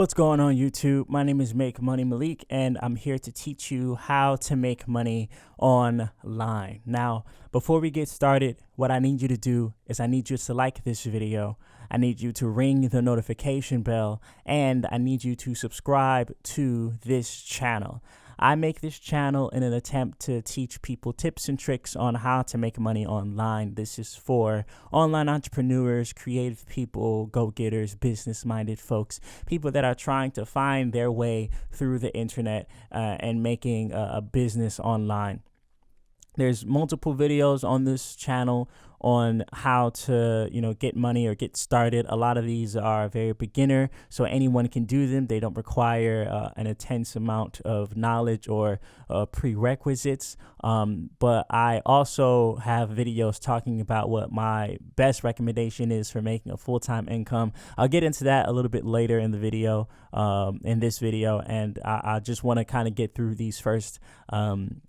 What's going on YouTube? My name is Malik, and I'm here to teach you how to make money online. Now, before we get started, what I need you to do is I need you to like this video. I need you to ring the notification bell, and I need you to subscribe to this channel. I make this channel in an attempt to teach people tips and tricks on how to make money online. This is for online entrepreneurs, creative people, go-getters, business-minded folks, people that are trying to find their way through the internet and making a business online. There's multiple videos on this channel on how to, get money or get started. A lot of these are very beginner, so anyone can do them. They don't require an intense amount of knowledge or prerequisites. But I also have videos talking about what my best recommendation is for making a full-time income. I'll get into that a little bit later in the video, in this video, and I just want to kind of get through these first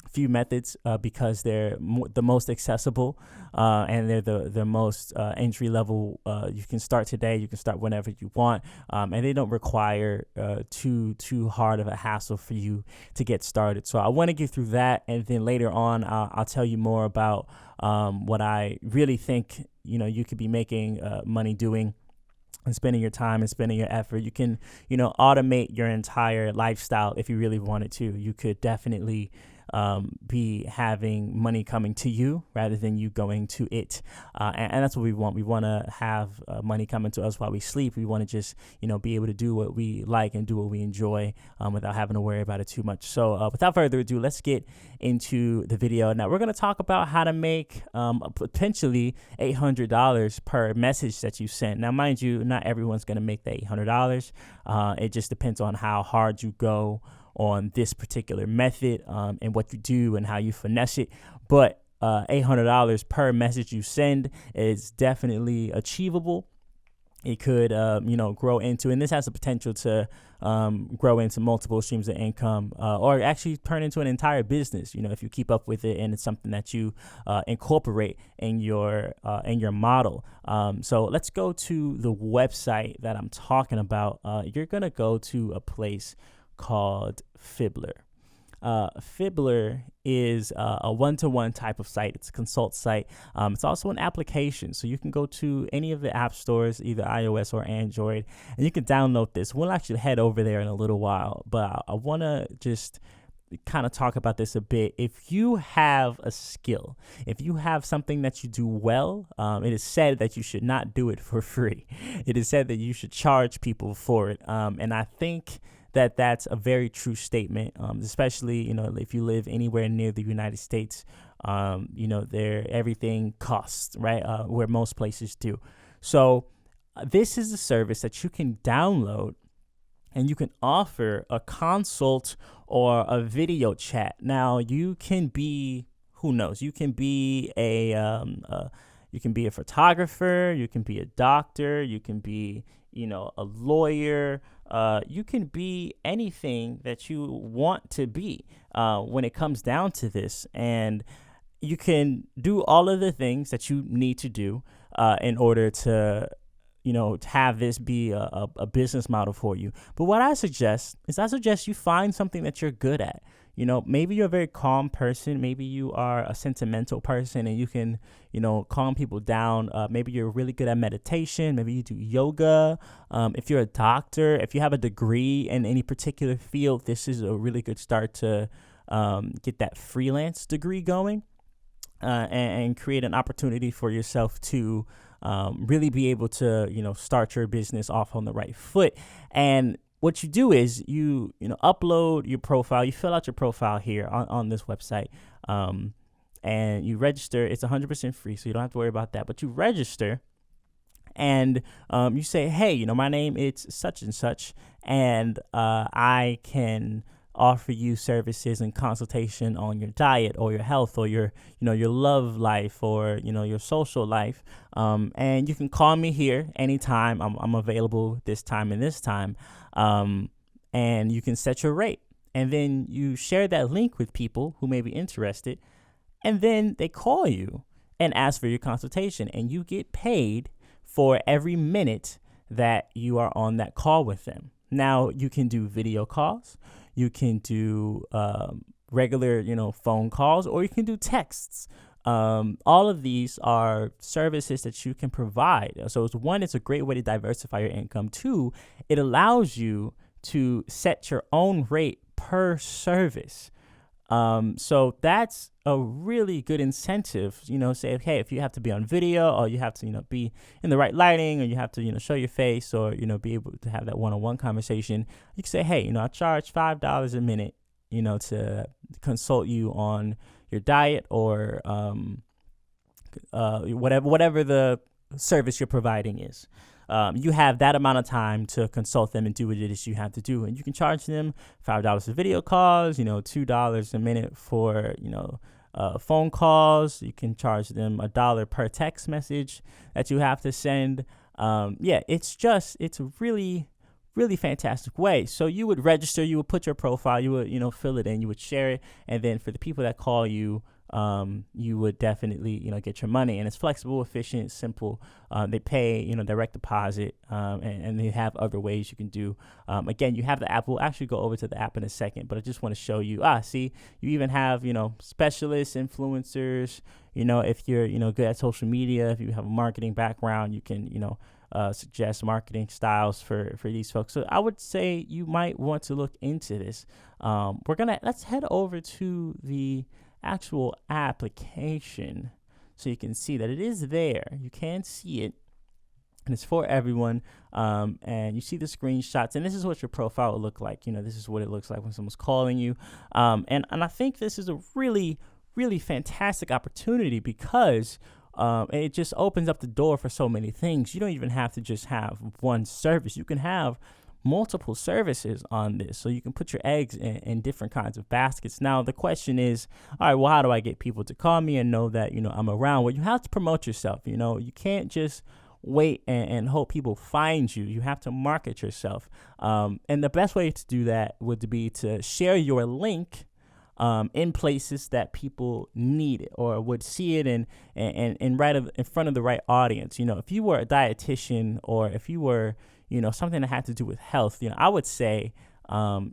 few methods because they're the most accessible and they're the most entry level. You can start today, you can start whenever you want, and they don't require too hard of a hassle for you to get started. So I want to get through that, and then later on I'll tell you more about what I really think you could be making money doing and spending your time and spending your effort. You can automate your entire lifestyle if you really wanted to. You could definitely be having money coming to you rather than you going to it. And that's what we want. We want to have money coming to us while we sleep. We want to just, be able to do what we like and do what we enjoy without having to worry about it too much. So without further ado, let's get into the video. Now, we're going to talk about how to make potentially $800 per message that you send. Now, mind you, not everyone's going to make the $800. It just depends on how hard you go on this particular method and what you do and how you finesse it. But $800 per message you send is definitely achievable. It could, grow into, and this has the potential to grow into multiple streams of income, or actually turn into an entire business. If you keep up with it and it's something that you incorporate in your model. So let's go to the website that I'm talking about. You're gonna go to a place called Fibbler. Fibbler is a one-to-one type of site. It's a consult site. It's also an application, so you can go to any of the app stores, either iOS or Android, and you can download this. We'll actually head over there in a little while, but I want to just kind of talk about this a bit. If you have a skill, if you have something that you do well, it is said that you should not do it for free. It is said that you should charge people for it, and I think that that's a very true statement, especially, if you live anywhere near the United States, there everything costs, right? Where most places do. So this is a service that you can download and you can offer a consult or a video chat. Now you can be, who knows, you can be a photographer, you can be a doctor, you can be, a lawyer. You can be anything that you want to be when it comes down to this. And you can do all of the things that you need to do in order to, have this be a business model for you. But what I suggest is you find something that you're good at. Maybe you're a very calm person. Maybe you are a sentimental person and you can, calm people down. Maybe you're really good at meditation. Maybe you do yoga. If you're a doctor, if you have a degree in any particular field, this is a really good start to get that freelance degree going and create an opportunity for yourself to really be able to, start your business off on the right foot. And what you do is you upload your profile, you fill out your profile here on this website, and you register. It's 100% free, so you don't have to worry about that. But you register, and you say, hey, my name is such and such, and I can offer you services and consultation on your diet or your health or your love life or your social life, and you can call me here anytime. I'm available this time and this time, and you can set your rate, and then you share that link with people who may be interested, and then they call you and ask for your consultation, and you get paid for every minute that you are on that call with them. Now you can do video calls, you can do regular, phone calls, or you can do texts. All of these are services that you can provide. So it's a great way to diversify your income. Two, it allows you to set your own rate per service. So that's a really good incentive, say, hey, if you have to be on video, or you have to, be in the right lighting, or you have to, show your face, or, be able to have that one-on-one conversation, you can say, hey, I charge $5 a minute, to consult you on your diet, or, whatever the service you're providing is. You have that amount of time to consult them and do what it is you have to do. And you can charge them $5 for video calls, $2 a minute for, phone calls. You can charge them $1 per text message that you have to send. It's a really, really fantastic way. So you would register, you would put your profile, you would, fill it in, you would share it. And then for the people that call you, you would definitely, get your money. And it's flexible, efficient, simple. They pay, direct deposit, and they have other ways you can do. Again, you have the app. We'll actually go over to the app in a second, but I just want to show you, see, you even have, specialists, influencers, if you're, good at social media, if you have a marketing background, you can, suggest marketing styles for these folks. So I would say you might want to look into this. Let's head over to the actual application so you can see that it is there. You can see it, and it's for everyone. And you see the screenshots, and this is what your profile will look like. This is what it looks like when someone's calling you. And I think this is a really, really fantastic opportunity because it just opens up the door for so many things. You don't even have to just have one service. You can have multiple services on this, so you can put your eggs in different kinds of baskets. Now the question is, all right, well, how do I get people to call me and know that I'm around? Well, you have to promote yourself. You can't just wait and hope people find you. You have to market yourself, and the best way to do that would be to share your link in places that people need it or would see it in right in front of the right audience. If you were a dietitian, or if you were something that had to do with health, I would say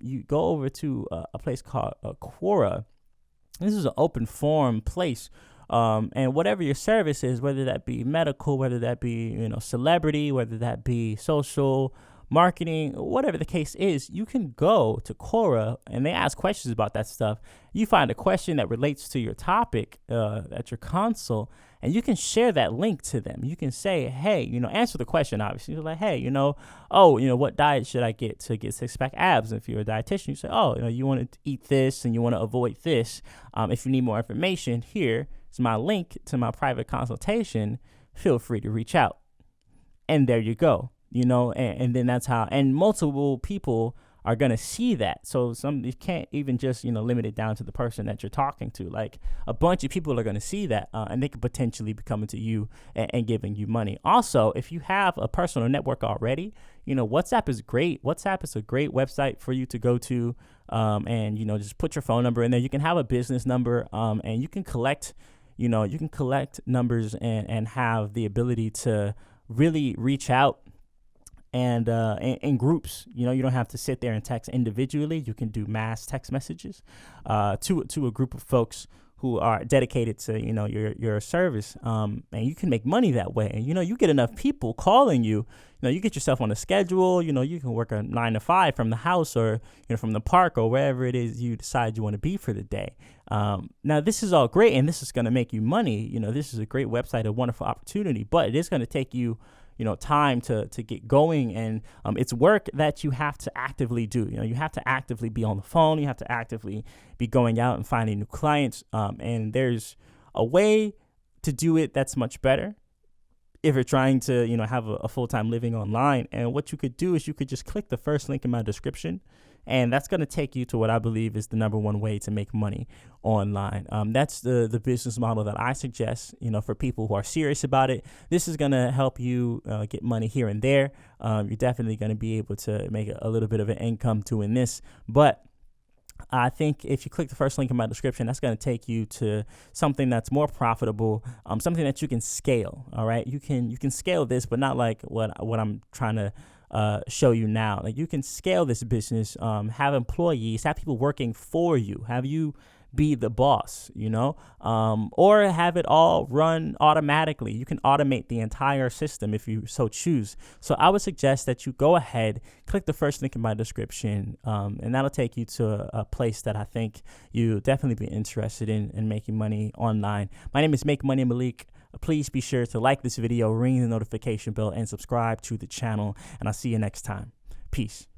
you go over to a place called Quora. This is an open forum place. And whatever your service is, whether that be medical, whether that be, celebrity, whether that be social marketing, whatever the case is, you can go to Quora and they ask questions about that stuff. You find a question that relates to your topic at your console, and you can share that link to them. You can say, hey, answer the question, obviously. You're like, hey, what diet should I get to get six-pack abs? If you're a dietitian, you say, you want to eat this and you want to avoid this. If you need more information, here is my link to my private consultation. Feel free to reach out. And there you go. And then that's how, and multiple people are going to see that. So you can't even just, limit it down to the person that you're talking to. Like a bunch of people are going to see that, and they could potentially be coming to you and giving you money. Also, if you have a personal network already, WhatsApp is great. WhatsApp is a great website for you to go to, and, just put your phone number in there. You can have a business number, and you can collect numbers and have the ability to really reach out. And in groups, you don't have to sit there and text individually. You can do mass text messages to a group of folks who are dedicated to your service, and you can make money that way. And you get enough people calling you. You get yourself on a schedule. You can work a 9 to 5 from the house, or from the park, or wherever it is you decide you want to be for the day. Now this is all great, and this is going to make you money. This is a great website, a wonderful opportunity, but it is going to take you time to get going, and it's work that you have to actively do. You have to actively be on the phone. You have to actively be going out and finding new clients. And there's a way to do it that's much better if you're trying to, have a full-time living online. And what you could do is you could just click the first link in my description, and that's going to take you to what I believe is the number one way to make money online. That's the business model that I suggest, for people who are serious about it. This is going to help you get money here and there. You're definitely going to be able to make a little bit of an income doing this. But I think if you click the first link in my description, that's going to take you to something that's more profitable, something that you can scale. All right, you can scale this, but not like what I'm trying to show you now. Like, you can scale this business, have employees, have people working for you, have you be the boss, or have it all run automatically. You can automate the entire system if you so choose. So I would suggest that you go ahead, click the first link in my description, and that'll take you to a place that I think you'll definitely be interested in making money online. My name is Make Money Malik. Please be sure to like this video, ring the notification bell, and subscribe to the channel. And I'll see you next time. Peace.